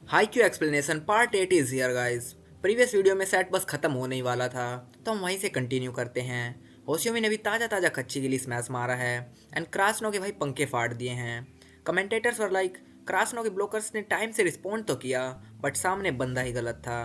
Haikyu explanation part 8 is here guys. Previous video में set बस खत्म होने ही वाला था, तो हम वहीं से कंटिन्यू करते हैं। होशियोमी ने भी ताज़ा ताज़ा कच्ची के लिए स्मैश मारा है एंड क्रासनो के भाई पंखे फाड़ दिए हैं। कमेंटेटर्स वर लाइक क्रासनो के ब्लोकर्स ने टाइम से रिस्पॉन्ड तो किया, बट सामने बंदा ही गलत था।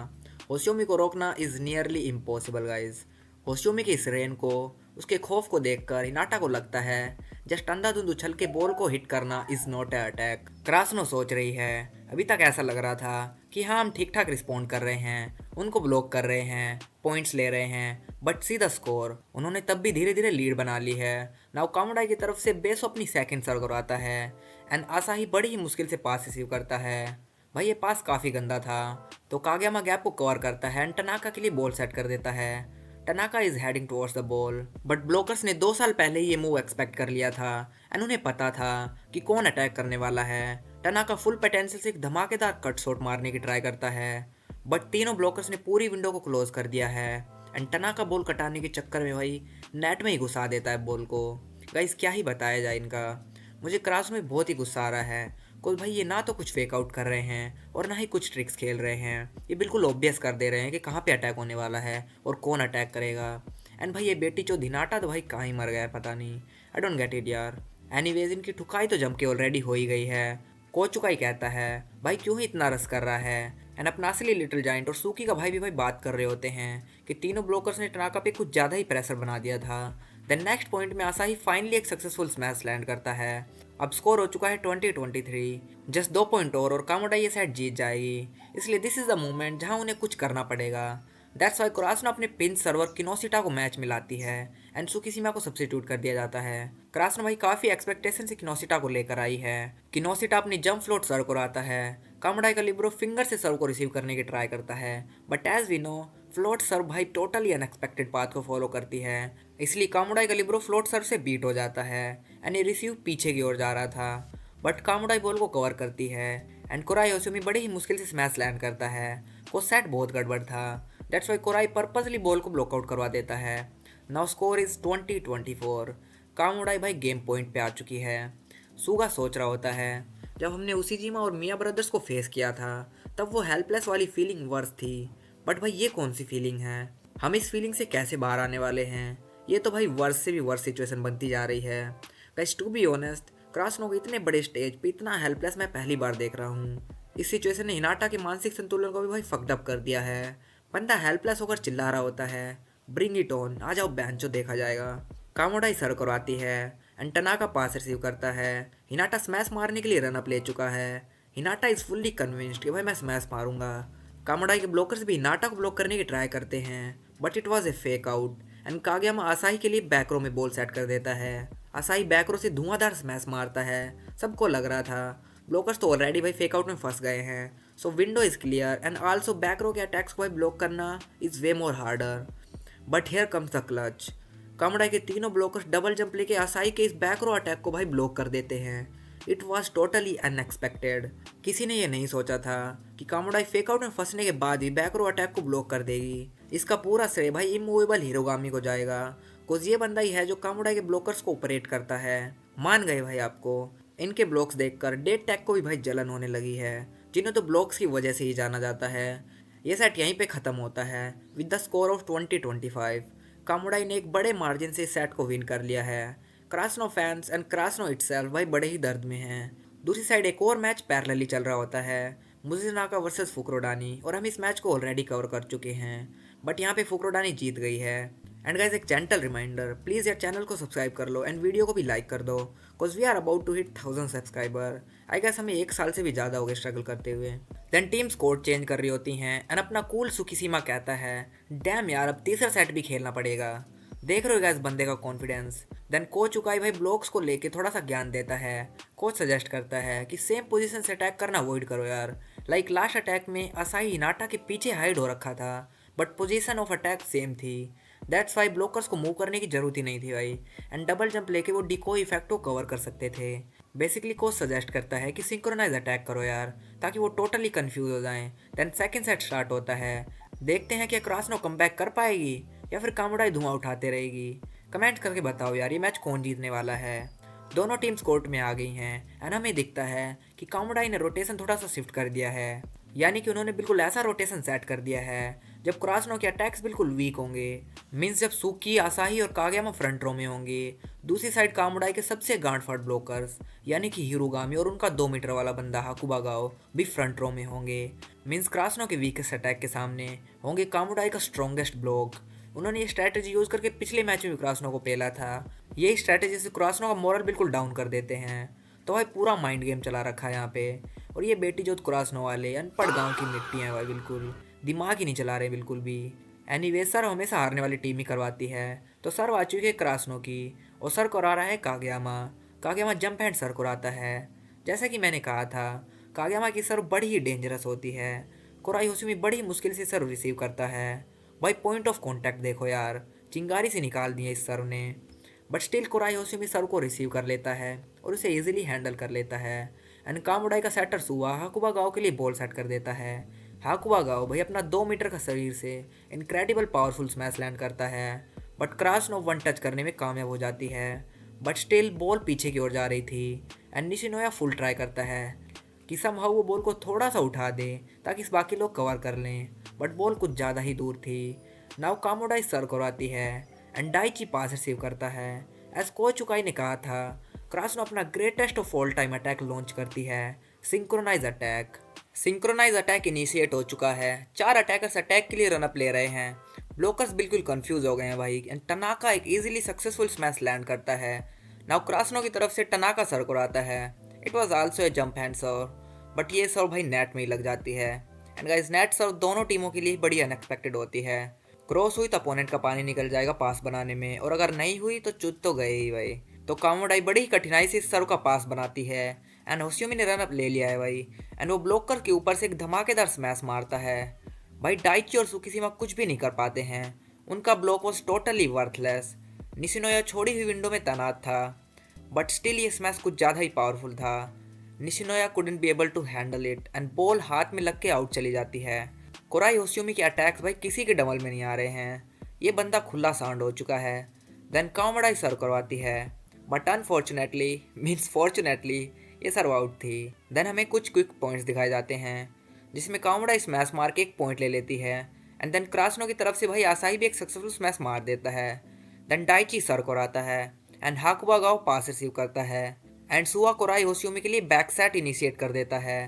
होशियोमी को रोकना इज़ नियरली इम्पॉसिबल गाइज। होशियोमी के इस रेन को, उसके खौफ को देखकर हिनाटा को लगता है जस्ट अंधाधुंध उछल के बॉल को हिट करना इज नॉट अ अटैक। क्रासनो सोच रही है अभी तक ऐसा लग रहा था कि हाँ हम ठीक ठाक रिस्पॉन्ड कर रहे हैं, उनको ब्लॉक कर रहे हैं, पॉइंट्स ले रहे हैं, बट सी द स्कोर। उन्होंने तब भी धीरे धीरे लीड बना ली है। नाउ कामुडाई की तरफ से बेसो अपनी सेकंड सर्व करवाता है एंड आसाही बड़ी ही मुश्किल से पास रिसीव करता है। भाई ये पास काफ़ी गंदा था, तो कागयामा गैप को कवर करता है एंड टनाका के लिए बॉल सेट कर देता है। टनाका is heading towards the ball, but blockers ने 2 साल पहले ही ये मूव एक्सपेक्ट कर लिया था एंड उन्हें पता था कि कौन अटैक करने वाला है। टनाका फुल पोटेंशियल से एक धमाकेदार कट शॉट मारने की ट्राई करता है, बट तीनों ब्लोकर्स ने पूरी विंडो को क्लोज कर दिया है एंड टनाका बॉल कटाने के चक्कर में भाई नेट में ही घुसा देता है बॉल को। गाइस क्या ही बताया जाए इनका। मुझे क्रास में बहुत ही गुस्सा आ रहा है, कुछ भाई ये ना तो कुछ फेक आउट कर रहे हैं और ना ही कुछ ट्रिक्स खेल रहे हैं। ये बिल्कुल ऑब्वियस कर दे रहे हैं कि कहाँ पे अटैक होने वाला है और कौन अटैक करेगा। एंड भाई ये बेटी चो धिनाटा तो भाई कहाँ ही मर गया है पता नहीं। आई डोंट गेट इट यार। एनीवेज इनकी ठुकाई तो जम के ऑलरेडी हो ही गई है। कोच चुका ही कहता है भाई क्यों ही इतना रस कर रहा है एंड अपना असली लिटिल जाइंट और सूकी का भाई भी भाई बात कर रहे होते हैं कि तीनों ब्लोकर्स ने टनाका पे कुछ ज़्यादा ही प्रेशर बना दिया था। देन नेक्स्ट पॉइंट में आसाही फाइनली एक सक्सेसफुल स्मैश लैंड करता है। अब स्कोर हो चुका है 20-23, जस्ट 2 पॉइंट और कामोडा ये सेट जीत जाएगी। इसलिए दिस इज द मोमेंट जहां उन्हें कुछ करना पड़ेगा। दैट्स वाई क्रासनो अपने पिन सर्वर किनोसिटा को मैच मिलाती है एंड सुकीसीमा को सब्स्टिट्यूट कर दिया जाता है। क्रासनो भाई काफी एक्सपेक्टेशन से किनोसिटा को लेकर आई है। किनोसिटा अपनी जंप फ्लोट सर्व कराता है। कामोडाई का लिब्रो फिंगर से सर्व को रिसीव करने की ट्राई करता है, but as we know float serve भाई टोटली अनएक्सपेक्टेड पाथ को फॉलो करती है, इसलिए कामुडाई का लिब्रो फ्लोट सर्व से बीट हो जाता है एंड ये रिसीव पीछे की ओर जा रहा था, बट कामुडाई बॉल को कवर करती है एंड कोराई ओसुमी बड़ी ही मुश्किल से स्मैश लैंड करता है। को सेट बहुत गड़बड़ था, that's why Core i purposely ball को ब्लॉकआउट करवा देता है। Now score is 20-24। कामुडाई भाई गेम पॉइंट पे आ चुकी है। सूगा सोच रहा होता है जब हमने उसीजीमा और मिया ब्रदर्स को फेस किया था तब वो हेल्पलेस वाली फीलिंग वर्स थी, बट भाई ये कौन सी फीलिंग है, हम इस फीलिंग से कैसे बाहर आने वाले हैं। ये तो भाई वर्स से भी वर्स सिचुएशन बनती जा रही है। गाइस टू बी ऑनेस्ट क्रासनो को इतने बड़े स्टेज पे इतना हेल्पलेस मैं पहली बार देख रहा हूँ। इस सिचुएशन ने हिनाटा के मानसिक संतुलन को भी भाई फक्ड अप कर दिया है। बंदा हेल्पलेस होकर चिल्ला रहा होता है ब्रिंग इट ऑन, आ जाओ बैंचो देखा जाएगा। कामोडाई सर करवाती है एंड टनाका पास रिसीव करता है। हिनाटा स्मैश मारने के लिए रन अप ले चुका है। हिनाटा इज फुल्ली कन्विंस्ड कि भाई मैं स्मैश मारूंगा। कामोडाई के ब्लॉकर्स भी हिनाटा को ब्लॉक करने की ट्राई करते हैं, but it was a fake out and Kageyama Asahi के लिए बैक रो में बॉल सेट कर देता है। आसाही बैक रो से धुआंधार स्मैश मारता है। सबको लग रहा था ब्लॉकर्स तो ऑलरेडी भाई फेक आउट में फंस गए हैं, so window is clear and also back row के अटैक्स को भाई ब्लॉक करना is way more harder. But here comes the clutch. Kamodai के तीनों ब्लॉकर्स डबल जंप लेके आसाही के इस बैक रो अटैक को भाई ब्लॉक कर देते हैं। It was totally unexpected. किसी ने ये नहीं सोचा था कि कामोडाई फेक आउट में फंसने के बाद ही बैक रो अटैक को ब्लॉक कर देगी। इसका पूरा श्रेय भाई इमूवेबल हिरोगामी को जाएगा, कुछ ये बंदा ही है जो कामोडाई के ब्लॉकर्स को ऑपरेट करता है। मान गए भाई आपको। इनके ब्लॉक्स देखकर डेड टैग को भी भाई जलन होने लगी है, जिन्हें तो ब्लॉक्स की वजह से ही जाना जाता है। ये सेट यहीं पे ख़त्म होता है विद द स्कोर ऑफ 20-25। कामुडाई ने एक बड़े मार्जिन से इस सेट को विन कर लिया है। क्रासनो फैंस एंड क्रासनो इटसेल्फ भाई बड़े ही दर्द में हैं। दूसरी साइड एक और मैच पैरेलली चल रहा होता है, मुजिनाका वर्सेस फुकरोडानी, और हम इस मैच को ऑलरेडी कवर कर चुके हैं, बट यहाँ पे फुकरोडानी जीत गई है। एंड गाइज एक जेंटल रिमाइंडर, प्लीज़ यार चैनल को सब्सक्राइब कर लो एंड वीडियो को भी लाइक कर दो, because we are about to hit 1000 subscriber. I guess हमें 1 साल से भी ज़्यादा हो गए स्ट्रगल करते हुए। देन टीम्स कोड चेंज कर रही होती हैं एंड अपना कूल सुकीसीमा कहता है डैम यार अब तीसरा सेट भी खेलना पड़ेगा। देख रहे हो गाइस बंदे का कॉन्फिडेंस। देन कोच उकाई भाई ब्लॉक्स को लेके थोड़ा सा ज्ञान देता है। कोच सजेस्ट करता है कि सेम पोजीशन से अटैक करना अवॉइड करो यार। लाइक लास्ट अटैक में असाही हिनाटा के पीछे हाइड हो रखा था, but position of attack same थी। दैट्स वाई ब्लॉकर्स को मूव करने की जरूरत ही नहीं थी भाई, एंड डबल जंप लेके वो डिको इफेक्ट को कवर कर सकते थे। बेसिकली कोच सजेस्ट करता है कि सिंक्रोनाइज अटैक करो यार, ताकि वो टोटली कंफ्यूज हो जाएं। देन सेकंड सेट स्टार्ट होता है। देखते हैं कि क्रासनो कमबैक कर पाएगी या फिर कामुडाई धुआं उठाते रहेगी। कमेंट करके बताओ यार ये मैच कौन जीतने वाला है। दोनों टीम्स कोर्ट में आ गई हैं एंड हमें दिखता है कि कामुडाई ने रोटेशन थोड़ा सा शिफ्ट कर दिया है। यानी कि उन्होंने बिल्कुल ऐसा रोटेशन सेट कर दिया है जब क्रासनो के अटैक्स बिल्कुल वीक होंगे। मीन्स जब सुकी, आसाही और कागयामा फ्रंट रो में होंगे, दूसरी साइड कामुडाई के सबसे गांड फाड़ ब्लॉकर्स यानी कि हिरुगामी और उनका 2 मीटर वाला बंदा हाकुबागाओ भी फ्रंट रो में होंगे। मीन्स क्रासनो के वीकेस्ट अटैक के सामने होंगे कामुडाई का स्ट्रॉन्गेस्ट ब्लॉक। उन्होंने ये स्ट्रैटेजी यूज करके पिछले मैच में भी क्रासनो को पेला था। यही स्ट्रैटेजी से क्रासनो का मोरल बिल्कुल डाउन कर देते हैं। तो भाई पूरा माइंड गेम चला रखा है यहाँ पे। और ये बेटी जो क्रासनो वाले अनपढ़ गांव की मिट्टी हैं भाई, बिल्कुल दिमाग ही नहीं चला रहे बिल्कुल भी। एनीवे सर हमेशा हारने वाली टीम ही करवाती है। तो सर आ चुकी है क्रासनो की और सर को आ रहा है कागयामा। कागयामा जंप हैंड सर को आता है। जैसा कि मैंने कहा था, कागयामा की सर्व बड़ी ही डेंजरस होती है। कोराई होसुमी बड़ी मुश्किल से सर्व रिसीव करता है। भाई पॉइंट ऑफ कॉन्टैक्ट देखो यार, चिंगारी से निकाल दिए इस सर्व ने। बट स्टिल कोराई होसुमी सर्व को रिसीव कर लेता है और उसे इजीली हैंडल कर लेता है। एंड कामुडाई का सेटर सुवा हाकुबा गाँव के लिए बॉल सेट कर देता है। हाकुबा गाओ भाई अपना 2 मीटर का शरीर से इनक्रेडिबल पावरफुल स्मैश लैंड करता है। बट क्रासनो वन टच करने में कामयाब हो जाती है। बट स्टिल बॉल पीछे की ओर जा रही थी एंड निशिनोया फुल ट्राई करता है कि समहाउ वो बॉल को थोड़ा सा उठा दे ताकि बाकी लोग कवर कर लें। बट बॉल कुछ ज़्यादा ही दूर थी। नाउ कामोडाई सर करवाती है एंड डाइची पास रिसीव करता है। एज कोच चुकाई ने कहा था, क्रासनो अपना greatest of all time attack launch करती है, synchronize attack. Synchronize attack initiate हो चुका है। 4 अटैकर्स अटैक के लिए रनअप ले रहे हैं। ब्लोकर्स बिल्कुल कंफ्यूज हो गए हैं भाई एंड टनाका एक इजीली सक्सेसफुल स्मैश लैंड करता है। नाउ क्रासनो की तरफ से टनाका सर को आता है। It was also a jump hand serve, but ये सर्व भाई नेट में ही लग जाती है। एंड गाइस नेट सर्व दोनों टीमों के लिए बड़ी अनएक्सपेक्टेड होती है। क्रॉस हुई तो अपोनेंट का पानी निकल जाएगा पास बनाने में, और अगर नहीं हुई तो चुत तो गए ही भाई। तो कामोडाई बड़ी ही कठिनाई से इस सर्व का पास बनाती है एंड होस्यूमी ने रन अप ले लिया है भाई। एंड वो ब्लॉकर के ऊपर से एक धमाकेदार स्मैश मारता है। भाई डाइची और सुकिशिमा कुछ भी नहीं कर पाते हैं। उनका ब्लॉक वॉज टोटली वर्थलेस। निशिनोया छोड़ी हुई विंडो में तैनात था, बट स्टिल ये स्मैश कुछ ज़्यादा ही पावरफुल था। Nishinoya couldn't be able to handle it and ball हाथ में लग के आउट चली जाती है। कोराई होस्यूमी के अटैक्स भाई किसी के डबल में नहीं आ रहे हैं। ये बंदा खुला सांड हो चुका है। देन कामोडाई सर करवाती है, बट अनफॉर्चुनेटली मीन्स फॉर्चुनेटली ये सर्व आउट थी। देन हमें कुछ क्विक पॉइंट्स दिखाए जाते हैं जिसमें कामोडाई स्मैश मार के एक पॉइंट ले लेती है। एंड देन क्रासनो की तरफ से भाई आसाही भी एक सक्सेसफुल स्मैश मार देता है। देन डाइची सर को आता है एंड हाकुबा गाओ पास रिसीव करता है एंड सुआ कोराई होस्यूमी के लिए बैक सेट इनिशिएट कर देता है।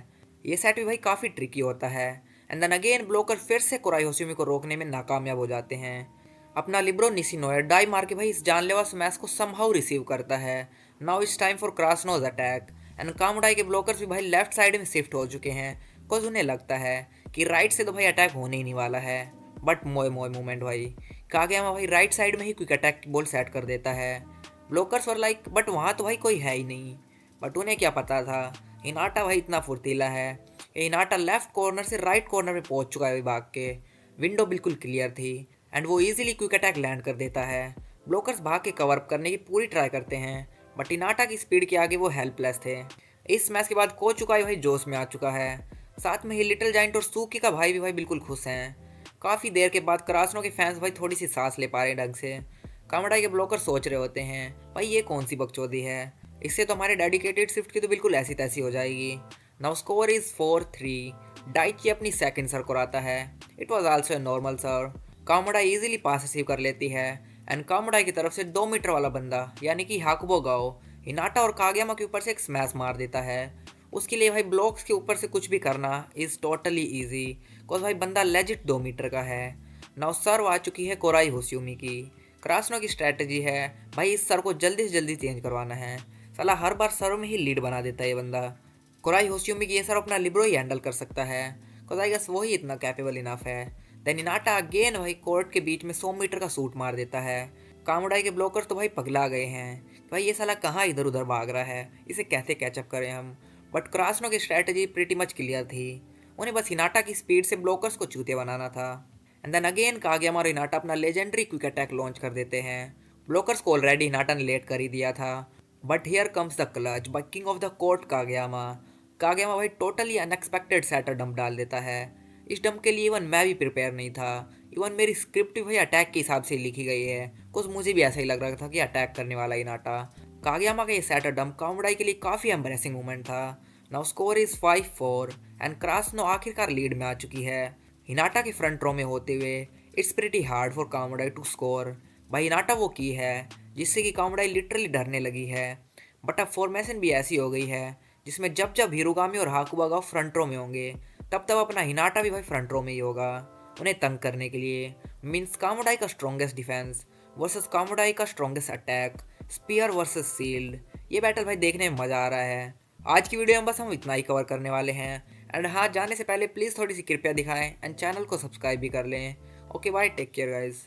ये सेट भी भाई काफ़ी ट्रिकी होता है। एंड देन अगेन ब्लोकर फिर से कोराई होस्यूमी को रोकने में नाकामयाब हो जाते हैं। अपना लिब्रो निशिनोया डाई मार के भाई इस जानलेवा स्मैश को समहाउ रिसीव करता है। Now it's time for Karasuno's attack and Kamodai के ब्लॉकर्स भी भाई लेफ्ट साइड में शिफ्ट हो चुके हैं, बिकॉज उन्हें लगता है कि राइट से तो भाई अटैक होने ही नहीं वाला है। बट मोए मोए मूवमेंट भाई कागयामा भाई राइट साइड में ही क्विक अटैक की बॉल सेट कर देता है। ब्लॉकर्स वर लाइक बट वहाँ तो भाई कोई है ही नहीं। बट उन्हें क्या पता था हिनाटा भाई इतना फुर्तीला है। ये हिनाटा लेफ्ट कॉर्नर से राइट कॉर्नर में पहुँच चुका है भाग के। विंडो बिल्कुल क्लियर थी एंड वो इजीली क्विक अटैक लैंड कर देता है। ब्लॉकर्स भाग के कवर अप करने की पूरी ट्राई करते हैं, बट इनाटा की स्पीड के आगे वो हेल्पलेस थे। इस मैच के बाद कोच चुका भाई जोश में आ चुका है। साथ में ही लिटिल जाइंट और सूकी का भाई भी भाई बिल्कुल खुश हैं। काफ़ी देर के बाद क्रासनो के फैंस भाई थोड़ी सी सांस ले पा रहे हैं ढंग से। कामोडाई के ब्लॉकर सोच रहे होते हैं भाई ये कौन सी बकचोदी है, इससे तो हमारे डेडिकेटेड शिफ्ट की तो बिल्कुल ऐसी तैसी हो जाएगी। Now score is 4-3। डाइची अपनी सेकंड सर कराता है। It was also a normal serve. Kamodai easily pass receive कर लेती है एंड कामोडाई की तरफ से 2 मीटर वाला बंदा यानी कि हाकुबो गाओ हिनाटा और कागयामा के ऊपर से एक स्मैश मार देता है। उसके लिए भाई ब्लॉक्स के ऊपर से कुछ भी करना इज़ टोटली ईजी, बिकॉज भाई बंदा लेजिट 2 मीटर का है। नाउ सर्व आ चुकी है कोराई होस्यूमी की। क्रासनो की स्ट्रैटेजी है भाई इस सर को जल्दी से जल्दी चेंज करवाना है। साला हर बार सर्व में ही लीड बना देता है ये बंदा। कोराई होस्यूमी की ये सर अपना लिब्रो ही हैंडल कर सकता है, बिकॉज आई गेस वही इतना कैपेबल इनफ है। देन इनाटा अगेन भाई कोर्ट के बीच में 100 मीटर का सूट मार देता है। कामोडाई के ब्लॉकर तो भाई पगला गए हैं, भाई ये साला कहाँ इधर उधर भाग रहा है, इसे कैसे कैचअप करें हम। बट क्रासनो की स्ट्रैटेजी प्रीटी मच क्लियर थी। उन्हें बस हिनाटा की स्पीड से ब्लॉकर्स को चूतिया बनाना था। एंड देन अगेन कागयामा और हिनाटा अपना लेजेंडरी क्विक अटैक लॉन्च कर देते हैं। ब्लॉकर्स को ऑलरेडी हिनाटा ने लेट कर ही दिया था, but here comes the clutch by king of the court Kageyama. Kageyama भाई टोटली अनएक्सपेक्टेड सेटर डंप डाल देता है। इस डंप के लिए इवन मैं भी प्रिपेयर नहीं था। इवन मेरी स्क्रिप्ट भी भाई अटैक के हिसाब से लिखी गई है, कुछ मुझे भी ऐसा ही लग रहा था कि अटैक करने वाला हिनाटा। कागयामा का ये सेटर डंप कामोडाई के लिए काफ़ी एम्बरेसिंग मोमेंट था। नाउ स्कोर इज 5-4 एंड क्रासनो आखिरकार लीड में आ चुकी है हिनाटा के फ्रंट रो में होते हुए। It's pretty hard for Kamodai to score. भाई हिनाटा वो की है जिससे कि कामोडाई लिटरली डरने लगी है। बट अब फॉर्मेशन भी ऐसी हो गई है जिसमें जब जब हिरुगामी और हाकुबागा फ्रंट रो में होंगे तब तब अपना हिनाटा भी भाई फ्रंट रो में ही होगा उन्हें तंग करने के लिए। मीन्स कामोडाई का स्ट्रॉन्गेस्ट डिफेंस वर्सेस कामोडाई का strongest attack, spear versus shield. ये बैटल भाई देखने में मज़ा आ रहा है। आज की वीडियो में बस हम इतना ही कवर करने वाले हैं। एंड हाँ, जाने से पहले प्लीज़ थोड़ी सी कृपया दिखाएं एंड चैनल को सब्सक्राइब भी कर लें। Okay bye, take care guys.